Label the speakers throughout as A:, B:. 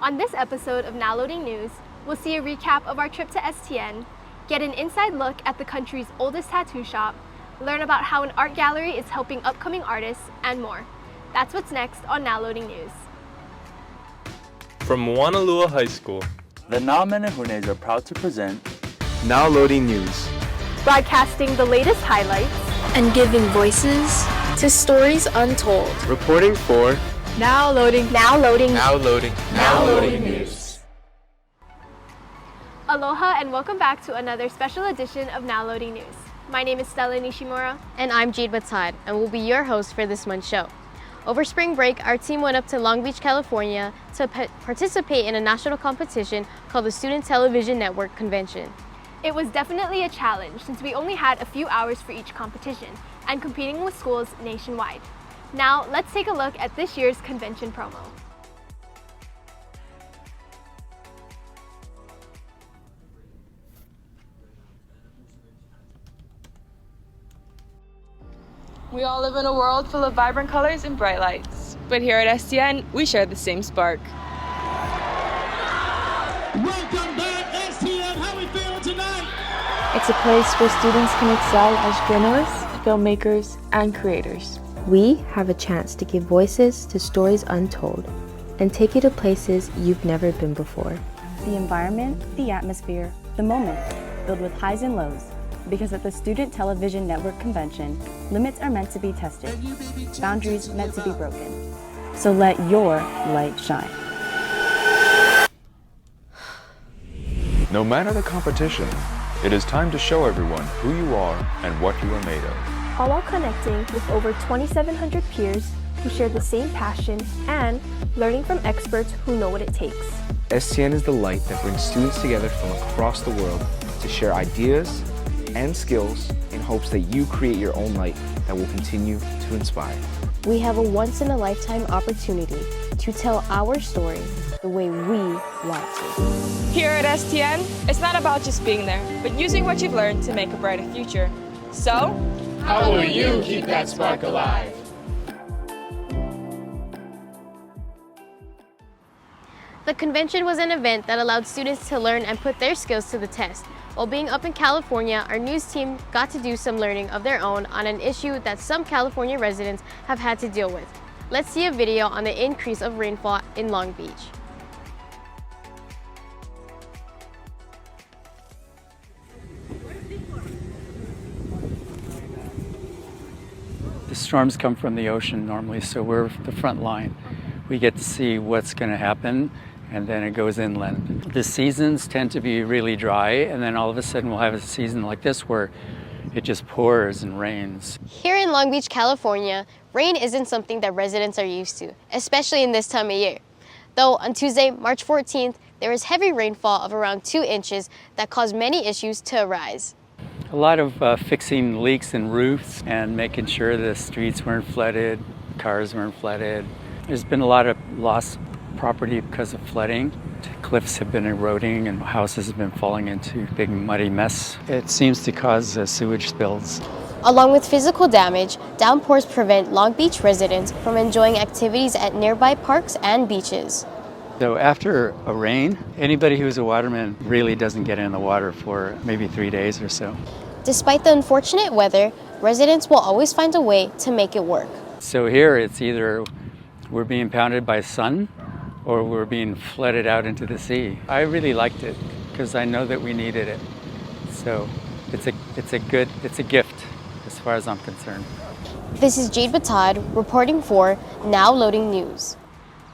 A: On this episode of Now Loading News, we'll see a recap of our trip to STN, get an inside look at the country's oldest tattoo shop, learn about how an art gallery is helping upcoming artists, and more. That's what's next on Now Loading News.
B: From Wanalua High School,
C: the Na Menehunes are proud to present
B: Now Loading News,
A: broadcasting the latest highlights
D: and giving voices to stories untold.
B: reporting for
A: Now Loading
B: News.
A: Aloha and welcome back to another special edition of Now Loading News. My name is Stella Nishimura.
E: And I'm Jade Batad, and we'll be your host for this month's show. Over spring break, our team went up to Long Beach, California to participate in a national competition called the Student Television Network Convention.
A: It was definitely a challenge since we only had a few hours for each competition and competing with schools nationwide. Now, let's take a look at this year's convention promo.
F: We all live in a world full of vibrant colors and bright lights. But here at STN, we share the same spark.
G: Welcome back, STN. How we feeling tonight?
H: It's a place where students can excel as journalists, filmmakers, and creators.
I: We have a chance to give voices to stories untold and take you to places you've never been before.
J: The environment, the atmosphere, the moment, filled with highs and lows. Because at the Student Television Network Convention, limits are meant to be tested, boundaries meant to be broken. So let your light shine.
K: No matter the competition, it is time to show everyone who you are and what you are made of.
A: All while connecting with over 2,700 peers who share the same passion and learning from experts who know what it takes.
L: STN is the light that brings students together from across the world to share ideas and skills in hopes that you create your own light that will continue to inspire.
E: We have a once-in-a-lifetime opportunity to tell our story the way we want to.
F: Here at STN, it's not about just being there, but using what you've learned to make a brighter future. So,
G: How will you keep that spark alive?
E: The convention was an event that allowed students to learn and put their skills to the test. While being up in California, our news team got to do some learning of their own on an issue that some California residents have had to deal with. Let's see a video on the increase of rainfall in Long Beach.
M: The storms come from the ocean normally, so we're the front line. We get to see what's going to happen, and then it goes inland. The seasons tend to be really dry, and then all of a sudden we'll have a season like this where it just pours and rains.
E: Here in Long Beach, California, rain isn't something that residents are used to, especially in this time of year. Though on Tuesday, March 14th, there was heavy rainfall of around 2 inches that caused many issues to arise.
M: A lot of fixing leaks in roofs and making sure the streets weren't flooded, cars weren't flooded. There's been a lot of lost property because of flooding. Cliffs have been eroding and houses have been falling into a big muddy mess. It seems to cause sewage spills.
E: Along with physical damage, downpours prevent Long Beach residents from enjoying activities at nearby parks and beaches.
M: So after a rain, anybody who's a waterman really doesn't get in the water for maybe 3 days or so.
E: Despite the unfortunate weather, residents will always find a way to make it work.
M: So here it's either we're being pounded by sun or we're being flooded out into the sea. I really liked it because I know that we needed it. So it's a gift as far as I'm concerned.
E: This is Jade Batad reporting for Now Loading News.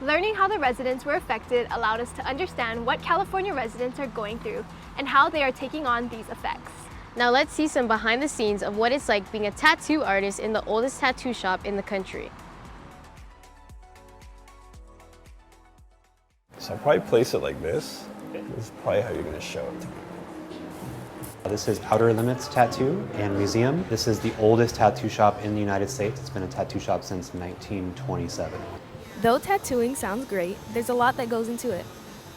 A: Learning how the residents were affected allowed us to understand what California residents are going through and how they are taking on these effects.
E: Now let's see some behind the scenes of what it's like being a tattoo artist in the oldest tattoo shop in the country.
N: So I'll probably place it like this. This is probably how you're going to show it to me.
O: This is Outer Limits Tattoo and Museum. This is the oldest tattoo shop in the United States. It's been a tattoo shop since 1927.
P: Though tattooing sounds great, there's a lot that goes into it.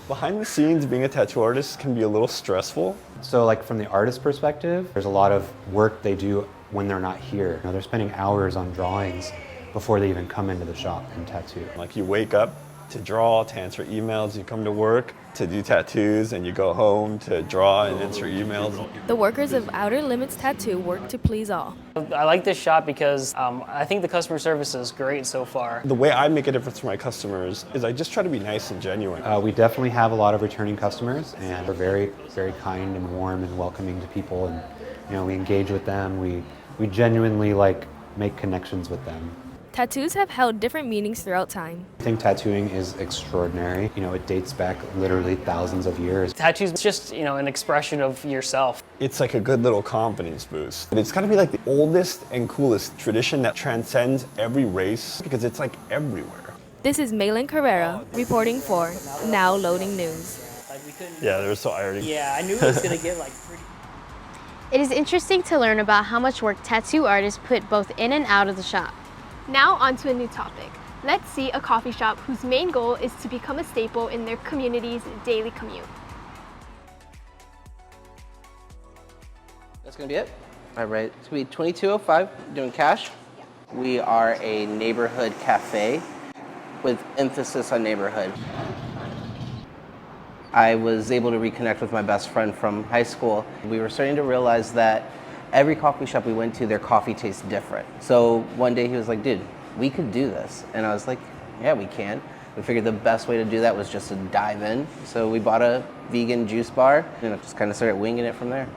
N: Behind the scenes, being a tattoo artist can be a little stressful.
O: So like from the artist perspective, there's a lot of work they do when they're not here. They're spending hours on drawings before they even come into the shop and tattoo.
N: Like you wake up to draw, to answer emails. You come to work to do tattoos, and you go home to draw and answer emails.
P: The workers of Outer Limits Tattoo work to please all.
Q: I like this shop because I think the customer service is great so far.
N: The way I make a difference for my customers is I just try to be nice and genuine.
O: We definitely have a lot of returning customers, and we're very, very kind and warm and welcoming to people, and we engage with them. We genuinely make connections with them.
P: Tattoos have held different meanings throughout time.
O: I think tattooing is extraordinary. It dates back literally thousands of years.
Q: Tattoos is just, an expression of yourself.
N: It's like a good little confidence boost. It's gotta be like the oldest and coolest tradition that transcends every race because it's like everywhere.
P: This is Malin Carrera reporting for Now Loading News.
N: Yeah, they were so irony.
Q: Yeah, I knew it was gonna get pretty.
E: It is interesting to learn about how much work tattoo artists put both in and out of the shop.
A: Now on to a new topic. Let's see a coffee shop whose main goal is to become a staple in their community's daily commute.
R: That's gonna be it? All right, it's gonna be 2205, doing cash. We are a neighborhood cafe with emphasis on neighborhood. I was able to reconnect with my best friend from high school. We were starting to realize that every coffee shop we went to, their coffee tastes different. So one day he was like, dude, we could do this. And I was like, yeah, we can. We figured the best way to do that was just to dive in. So we bought a vegan juice bar and just kind of started winging it from there.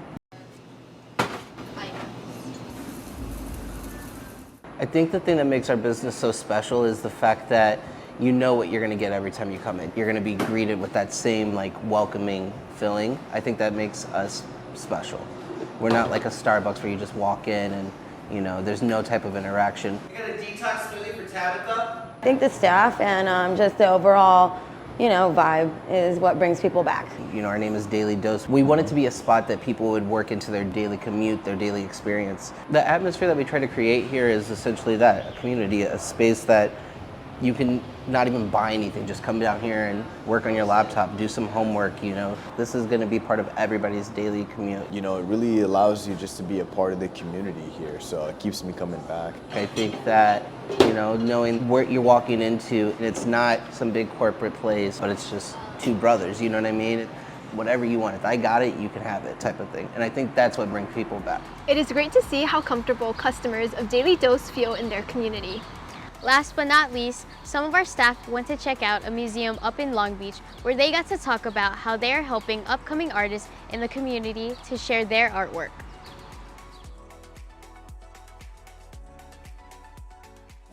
R: I think the thing that makes our business so special is the fact that you know what you're gonna get every time you come in. You're gonna be greeted with that same welcoming feeling. I think that makes us special. We're not like a Starbucks where you just walk in and there's no type of interaction.
S: You got a detox smoothie for Tabitha?
T: I think the staff and just the overall, vibe is what brings people back.
R: Our name is Daily Dose. We want it to be a spot that people would work into their daily commute, their daily experience. The atmosphere that we try to create here is essentially that, a community, a space that you can not even buy anything, just come down here and work on your laptop, do some homework, This is gonna be part of everybody's daily commute.
U: It really allows you just to be a part of the community here, so it keeps me coming back.
R: I think that, knowing where you're walking into, and it's not some big corporate place, but it's just two brothers, you know what I mean? Whatever you want, if I got it, you can have it, type of thing. And I think that's what brings people back.
A: It is great to see how comfortable customers of Daily Dose feel in their community.
E: Last but not least, some of our staff went to check out a museum up in Long Beach where they got to talk about how they are helping upcoming artists in the community to share their artwork.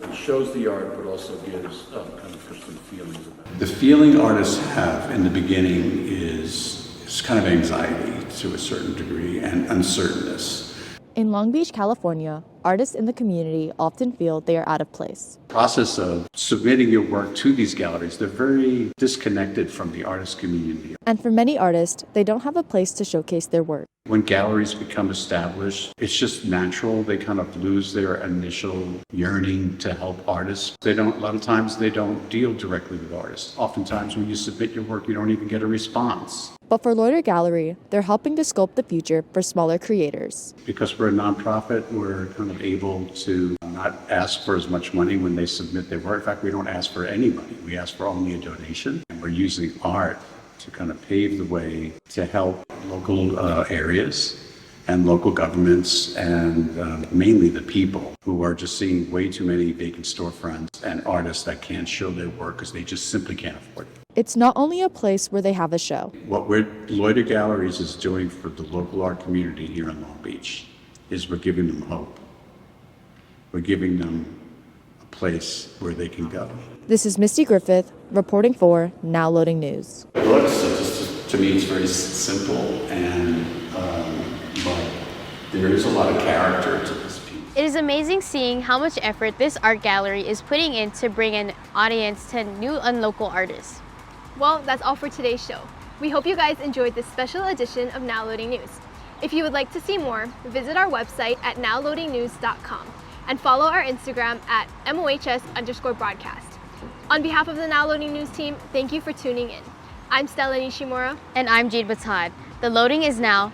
V: It shows the art, but also gives kind of personal feelings about it. The feeling artists have in the beginning is kind of anxiety to a certain degree and uncertainness.
W: In Long Beach, California, artists in the community often feel they are out of place.
V: The process of submitting your work to these galleries, they're very disconnected from the artist community.
W: And for many artists, they don't have a place to showcase their work.
V: When galleries become established, it's just natural. They kind of lose their initial yearning to help artists. A lot of times they don't deal directly with artists. Oftentimes when you submit your work, you don't even get a response.
W: But for Loiter Gallery, they're helping to sculpt the future for smaller creators.
V: Because we're a nonprofit, we're kind of able to not ask for as much money when they submit their work. In fact, we don't ask for any money. We ask for only a donation. And we're using art to kind of pave the way to help local areas and local governments and mainly the people who are just seeing way too many vacant storefronts and artists that can't show their work because they just simply can't afford it.
W: It's not only a place where they have a show.
V: What Loiter Galleries is doing for the local art community here in Long Beach is we're giving them hope. We're giving them a place where they can go.
W: This is Misty Griffith reporting for Now Loading News.
V: It looks, to me, it's very simple, and but there is a lot of character to this piece.
E: It is amazing seeing how much effort this art gallery is putting in to bring an audience to new and local artists.
A: Well, that's all for today's show. We hope you guys enjoyed this special edition of Now Loading News. If you would like to see more, visit our website at nowloadingnews.com and follow our Instagram at MOHS_broadcast. On behalf of the Now Loading News team, thank you for tuning in. I'm Stella Nishimura.
E: And I'm Jade Batad. The loading is now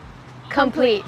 E: complete.